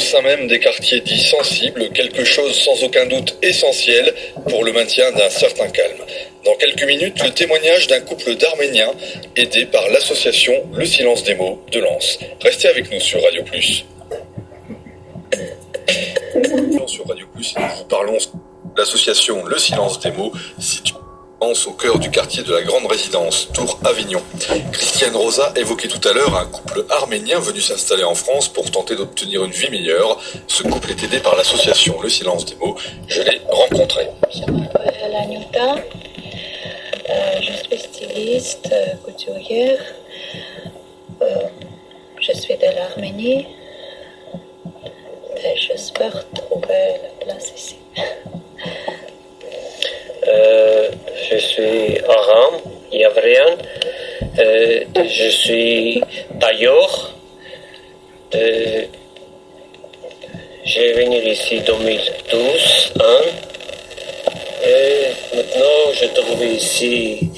sein même des quartiers dits sensibles, quelque chose sans aucun doute essentiel pour le maintien d'un certain calme. Dans quelques minutes, le témoignage d'un couple d'Arméniens aidé par l'association Le Silence des mots de Lens. Restez avec nous sur Radio Plus. Sur Radio Plus, nous vous parlons de l'association Le Silence des mots, située au cœur du quartier de la Grande Résidence, Tours Avignon. Christiane Rosa évoquait tout à l'heure un couple arménien venu s'installer en France pour tenter d'obtenir une vie meilleure. Ce couple est aidé par l'association Le Silence des mots. Je l'ai rencontré. Je m'appelle Anita, je suis styliste, couturière, je suis de l'Arménie et j'espère trouver la place ici. Je suis Aram Yavrian, je suis tailleur. J'ai venu ici en 2012. Et maintenant, je trouve ici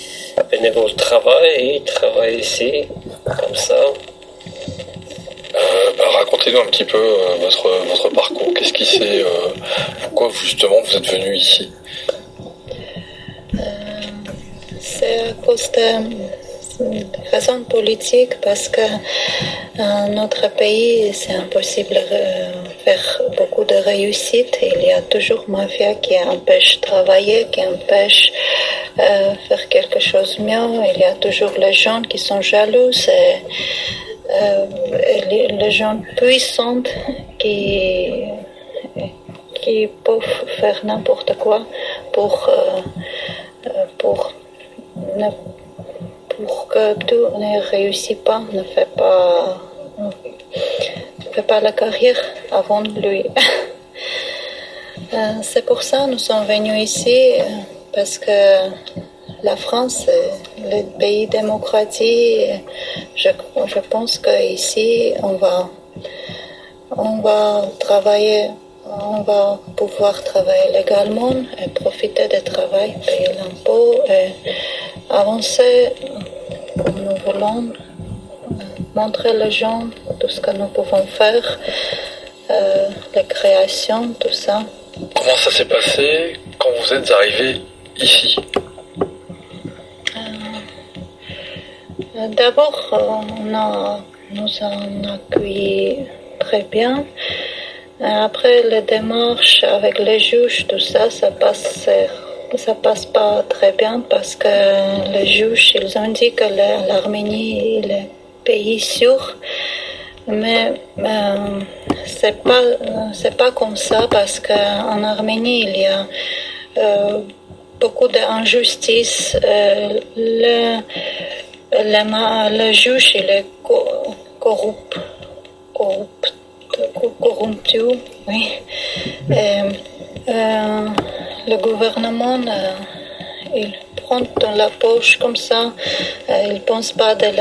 bénévole travail et travaille ici, comme ça. Racontez-nous un petit peu votre parcours. Qu'est-ce qui s'est... pourquoi justement vous êtes venu ici? C'est à cause de raisons politiques, parce que dans notre pays, c'est impossible de faire beaucoup de réussite. Il y a toujours mafia qui empêche de travailler, qui empêche faire quelque chose de mieux. Il y a toujours les gens qui sont jaloux et les gens puissants qui peuvent faire n'importe quoi pour que tout ne réussit pas, ne fait pas la carrière avant lui. C'est pour ça que nous sommes venus ici, parce que la France est le pays démocratique. Je pense qu'ici, on va travailler. On va pouvoir travailler légalement et profiter du travail, payer l'impôt et avancer comme nous voulons, montrer aux gens tout ce que nous pouvons faire, les créations, tout ça. Comment ça s'est passé quand vous êtes arrivé ici? D'abord, nous avons accueilli très bien. Après les démarches avec les juges, tout ça, ça passe pas très bien, parce que les juges, ils ont dit que l'Arménie est un pays sûr, mais c'est pas comme ça, parce qu'en Arménie il y a beaucoup d'injustice. Le juge il est corrompu, oui. Le gouvernement, il prend dans la poche comme ça, il pense pas des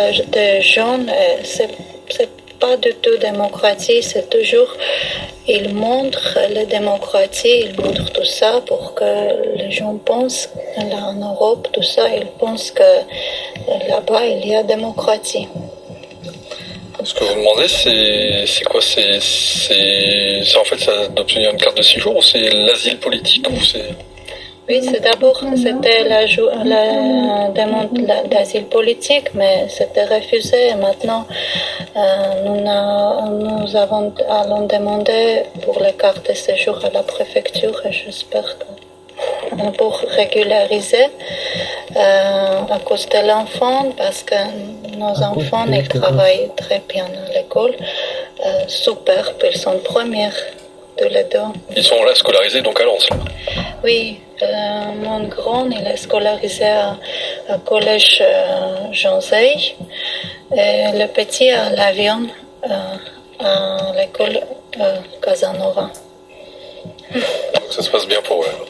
gens, c'est pas du tout démocratie, c'est toujours, il montre la démocratie, il montre tout ça pour que les gens pensent, là en Europe, tout ça, ils pensent que là-bas il y a démocratie. Ce que vous demandez, c'est quoi? C'est en fait ça d'obtenir une carte de séjour, ou c'est l'asile politique, ou c'est... Oui, c'était la demande d'asile politique, mais c'était refusé. Et maintenant, nous allons demander pour les cartes de séjour à la préfecture, et j'espère que pour régulariser à cause de l'enfant, parce que nos enfants, ils travaillent très bien à l'école, super, ils sont premières de les deux. Ils sont là scolarisés donc à Lens, là? Oui, mon grand, il est scolarisé au collège Jean Zay, et le petit à l'Avion, à l'école Casanova. Ça se passe bien pour eux?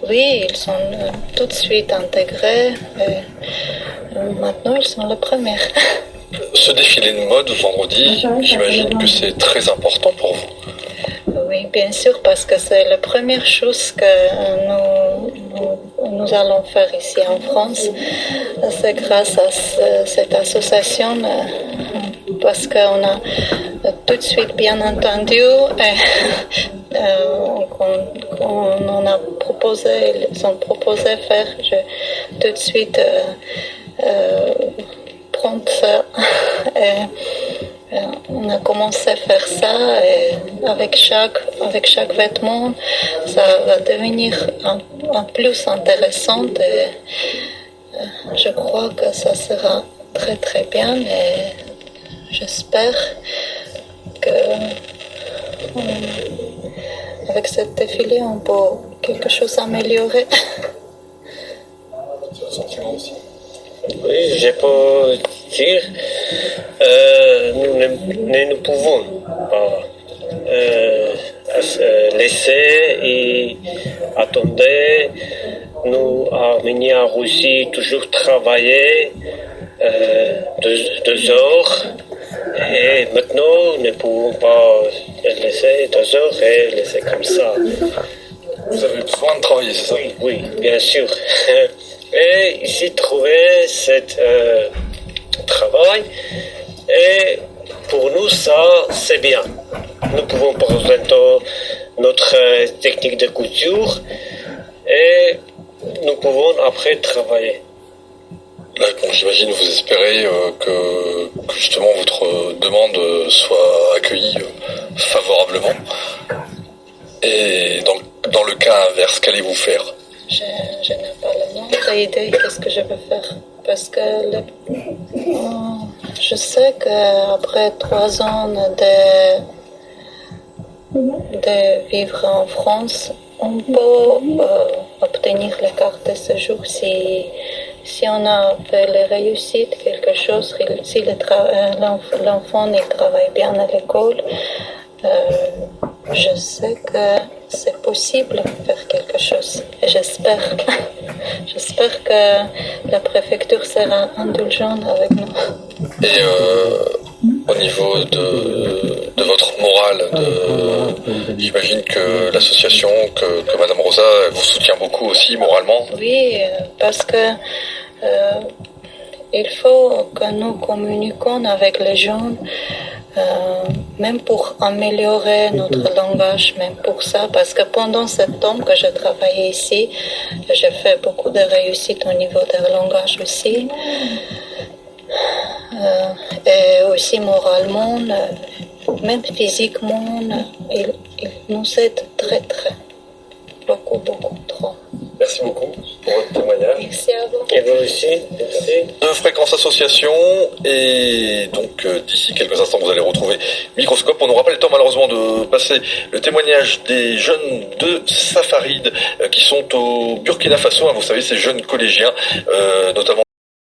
Oui, ils sont tout de suite intégrés. Et maintenant, ils sont les premiers. Ce défilé de mode vendredi, j'imagine que c'est très important pour vous. Oui, bien sûr, parce que c'est la première chose que nous allons faire ici en France. C'est grâce à cette association, parce qu'on a tout de suite bien entendu. Qu'on en a proposé, ils ont proposé faire, tout de suite prendre ça. On a commencé à faire ça et avec chaque vêtement, ça va devenir un plus intéressant et je crois que ça sera très très bien et j'espère que avec cette défilé on peut quelque chose améliorer. C'est un sentiment aussi. Oui, je peux dire, nous ne pouvons pas laisser et attendre. Nous, Arméniens, Russie, toujours travailler 2 heures. Et maintenant, nous ne pouvons pas laisser 2 heures et laisser comme ça. Vous avez besoin de travailler, c'est ça? Oui, bien sûr. Et ici, trouver ce travail, et pour nous, ça, c'est bien. Nous pouvons présenter notre technique de couture et nous pouvons après travailler. Là, bon, j'imagine vous espérez que justement votre demande soit accueillie favorablement. Et dans le cas inverse, qu'allez-vous faire? Je n'ai pas le moindre idée qu'est-ce que je vais faire. Parce que je sais qu'après 3 ans de vivre en France, on peut obtenir les cartes de séjour si on a fait les réussites, quelque chose, si l'enfant il travaille bien à l'école. Je sais que c'est possible de faire quelque chose. Et j'espère que la préfecture sera indulgente avec nous. Et au niveau de votre morale, j'imagine que l'association, que Madame Rosa vous soutient beaucoup aussi moralement. Oui, parce que il faut que nous communiquions avec les jeunes, même pour améliorer notre langage, même pour ça, parce que pendant ce temps que j'ai travaillé ici, j'ai fait beaucoup de réussites au niveau du langage aussi, et aussi moralement, même physiquement, il nous aide très très, beaucoup trop. Merci beaucoup pour votre témoignage. Merci à vous. Et vous aussi, merci. De Fréquence Association, et donc d'ici quelques instants vous allez retrouver Microscope. On n'aura pas le temps malheureusement de passer le témoignage des jeunes de Safaride qui sont au Burkina Faso, hein, vous savez, ces jeunes collégiens, notamment